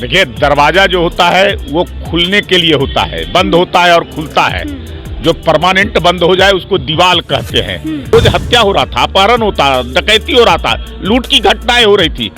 देखिए, दरवाजा जो होता है वो खुलने के लिए होता है, बंद होता है और खुलता है। जो परमानेंट बंद हो जाए उसको दीवार कहते हैं। रोज हत्या हो रहा था, अपहरण होता, डकैती हो रहा था, लूट की घटनाएं हो रही थी,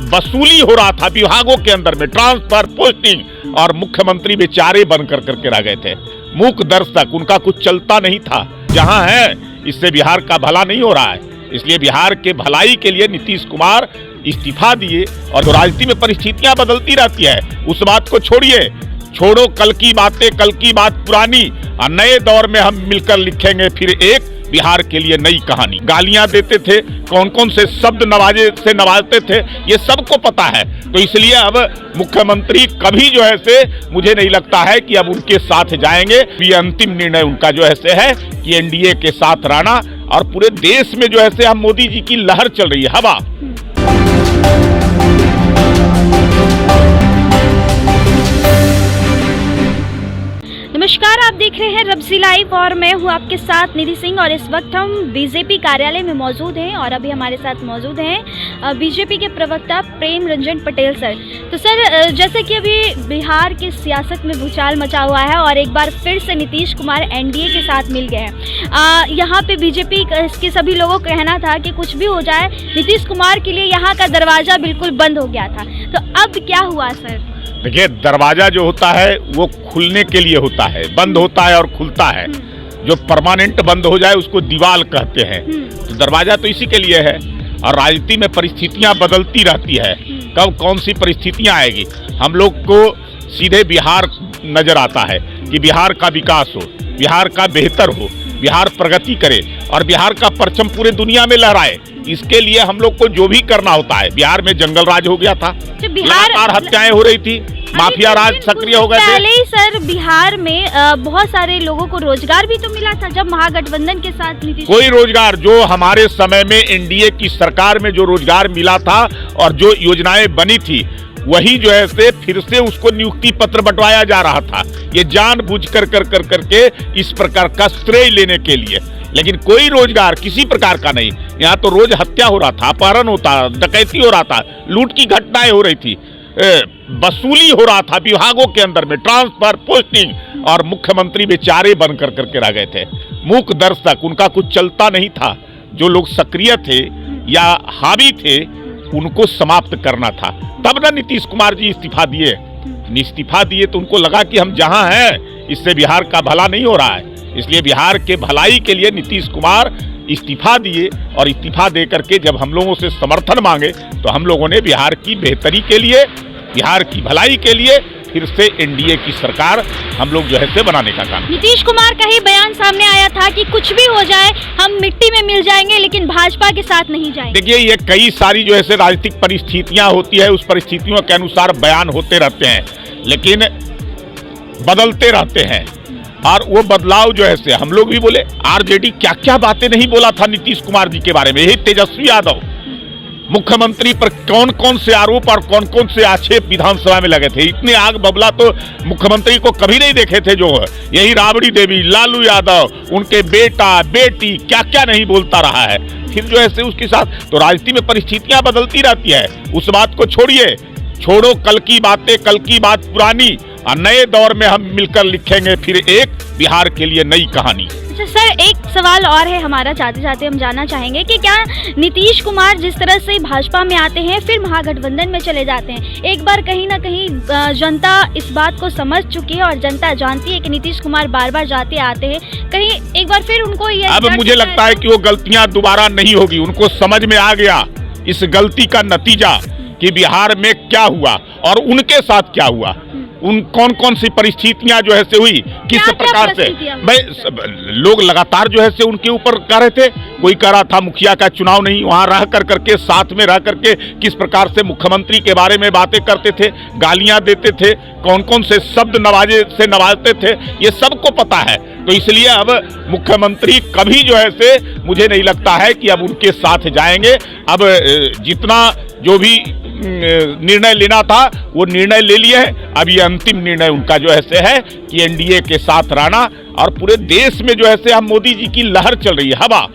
वसूली हो रहा था विभागों के अंदर में, ट्रांसफर, पोस्टिंग, और मुख्यमंत्री बेचारे बनकर करके रह गए थे, मूक दर्शक, उनका कुछ चलता नहीं था। जहां है इससे बिहार का भला नहीं हो रहा है, इसलिए बिहार के भलाई के लिए नीतीश कुमार इस्तीफा दिए। और तो राजनीति में परिस्थितियां बदलती रहती है, उस बात को छोड़िए, छोड़ो कल की बातें, कल की बात पुरानी, और नए दौर में हम मिलकर लिखेंगे फिर एक बिहार के लिए नई कहानी। गालियां देते थे, कौन कौन से शब्द नवाजते थे, ये सबको पता है। तो इसलिए अब मुख्यमंत्री कभी जो है से मुझे नहीं लगता है कि अब उनके साथ जाएंगे। ये अंतिम निर्णय उनका जो है से है कि एनडीए के साथ रहना, और पूरे देश में जो है से हम मोदी जी की लहर चल रही है, हवा। नमस्कार, आप देख रहे हैं रब्जी लाइव और मैं हूं आपके साथ निधि सिंह। और इस वक्त हम बीजेपी कार्यालय में मौजूद हैं और अभी हमारे साथ मौजूद हैं बीजेपी के प्रवक्ता प्रेम रंजन पटेल सर। तो सर, जैसे कि अभी बिहार की सियासत में भूचाल मचा हुआ है और एक बार फिर से नीतीश कुमार एनडीए के साथ मिल गए हैं। यहाँ पे बीजेपी के सभी लोगों का कहना था कि कुछ भी हो जाए, नीतीश कुमार के लिए यहाँ का दरवाजा बिल्कुल बंद हो गया था। तो अब क्या हुआ सर? देखिए, दरवाजा जो होता है वो खुलने के लिए होता है, बंद होता है और खुलता है। जो परमानेंट बंद हो जाए उसको दीवार कहते हैं। तो दरवाजा तो इसी के लिए है। और राजनीति में परिस्थितियां बदलती रहती है, कब कौन सी परिस्थितियां आएगी। हम लोग को सीधे बिहार नजर आता है कि बिहार का विकास हो, बिहार का बेहतर हो, बिहार प्रगति करे और बिहार का परचम पूरे दुनिया में लहराए। इसके लिए हम लोग को जो भी करना होता है। बिहार में जंगल राज हो गया था, लगातार हत्याएं हो रही थी, माफिया राज सक्रिय हो गए थे। पहले ही सर बिहार में बहुत सारे लोगों को रोजगार भी तो मिला था जब महागठबंधन के साथ नीतीश। कोई रोजगार जो हमारे समय में एनडीए की सरकार में जो रोजगार मिला था और जो योजनाएं बनी थी, वही जो है से फिर से उसको नियुक्ति पत्र बंटवाया जा रहा था। ये जानबूझ कर करके इस प्रकार का श्रेय लेने के लिए। लेकिन कोई रोजगार किसी प्रकार का नहीं। यहाँ तो रोज हत्या हो रहा था, अपहरण होता, डकैती हो रहा था, लूट की घटनाएं हो रही थी, वसूली हो रहा था विभागों के अंदर में, ट्रांसफर, पोस्टिंग, और मुख्यमंत्री बेचारे बनकर करके रह गए थे, मूक दर्शक, उनका कुछ चलता नहीं था। जो लोग सक्रिय थे या हावी थे उनको समाप्त करना था। तब ना नीतीश कुमार जी इस्तीफा दिए तो उनको लगा कि हम जहां हैं इससे बिहार का भला नहीं हो रहा है, इसलिए बिहार के भलाई के लिए नीतीश कुमार इस्तीफा दिए। और इस्तीफा दे करके जब हम लोगों से समर्थन मांगे तो हम लोगों ने बिहार की बेहतरी के लिए, बिहार की भलाई के लिए फिर से एनडीए की सरकार हम लोग जो है से बनाने का काम। नीतीश कुमार का ही बयान सामने आया था कि कुछ भी हो जाए हम मिट्टी में मिल जाएंगे लेकिन भाजपा के साथ नहीं जाएंगे। देखिए, ये कई सारी जो है राजनीतिक परिस्थितियां होती है, उस परिस्थितियों के अनुसार बयान होते रहते हैं, लेकिन बदलते रहते हैं। और वो बदलाव जो है से हम लोग भी बोले, आरजेडी क्या क्या बातें नहीं बोला था नीतीश कुमार जी के बारे में। यही तेजस्वी यादव मुख्यमंत्री पर कौन कौन से आरोप और कौन कौन से आक्षेप विधानसभा में लगे थे। इतने आग बबला तो मुख्यमंत्री को कभी नहीं देखे थे। जो यही राबड़ी देवी, लालू यादव, उनके बेटा बेटी क्या क्या नहीं बोलता रहा है। फिर जो है से उसके साथ तो राजनीति में परिस्थितियां बदलती रहती है, उस बात को छोड़िए, छोड़ो कल की बातें, कल की बात पुरानी, और नए दौर में हम मिलकर लिखेंगे फिर एक बिहार के लिए नई कहानी। अच्छा सर, एक सवाल और है हमारा, जाते जाते हम जानना चाहेंगे कि क्या नीतीश कुमार जिस तरह से भाजपा में आते हैं फिर महागठबंधन में चले जाते हैं, एक बार कहीं ना कहीं जनता इस बात को समझ चुकी है और जनता जानती है कि नीतीश कुमार बार बार जाते आते हैं, कहीं एक बार फिर उनको ये अब मुझे लगता है कि वो गलतियां दोबारा नहीं होगी। उनको समझ में आ गया इस गलती का नतीजा कि बिहार में क्या हुआ और उनके साथ क्या हुआ, उन कौन कौन सी परिस्थितियां जो है से हुई, किस प्रकार से। भाई लोग लगातार जो है से उनके ऊपर कह रहे थे। कोई कह रहा था मुखिया का चुनाव नहीं, वहां रह करके साथ में रह करके किस प्रकार से मुख्यमंत्री के बारे में बातें करते थे, गालियां देते थे, कौन कौन से शब्द नवाजते थे, ये सबको पता है। तो इसलिए अब मुख्यमंत्री कभी जो है से मुझे नहीं लगता है कि अब उनके साथ जाएंगे। अब जितना जो भी निर्णय लेना था वो निर्णय ले लिए है। अब ये अंतिम निर्णय उनका जो है से है कि एनडीए के साथ रहना, और पूरे देश में जो है से हम मोदी जी की लहर चल रही है, हवा।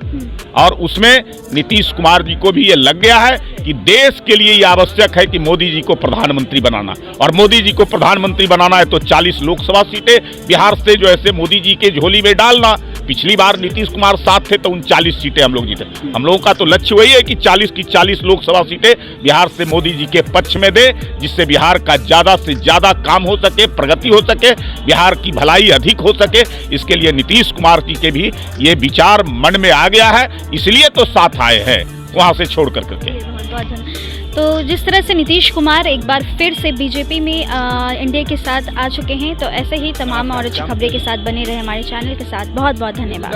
और उसमें नीतीश कुमार जी को भी ये लग गया है कि देश के लिए ये आवश्यक है कि मोदी जी को प्रधानमंत्री बनाना, और मोदी जी को प्रधानमंत्री बनाना है तो 40 लोकसभा सीटें बिहार से जो ऐसे मोदी जी के झोली में डालना। पिछली बार नीतीश कुमार साथ थे तो 39 सीटें हम लोग जीते। हम लोगों का तो लक्ष्य वही है कि 40 की 40 लोकसभा सीटें बिहार से मोदी जी के पक्ष में दे, जिससे बिहार का ज्यादा से ज्यादा काम हो सके, प्रगति हो सके, बिहार की भलाई अधिक हो सके। इसके लिए नीतीश कुमार जी के भी ये विचार मन में आ गया है, इसलिए तो साथ आए हैं वहां से छोड़ करके। तो जिस तरह से नीतीश कुमार एक बार फिर से बीजेपी में एनडीए के साथ आ चुके हैं, तो ऐसे ही तमाम और अच्छी खबरें के साथ बने रहे हमारे चैनल के साथ। बहुत बहुत धन्यवाद।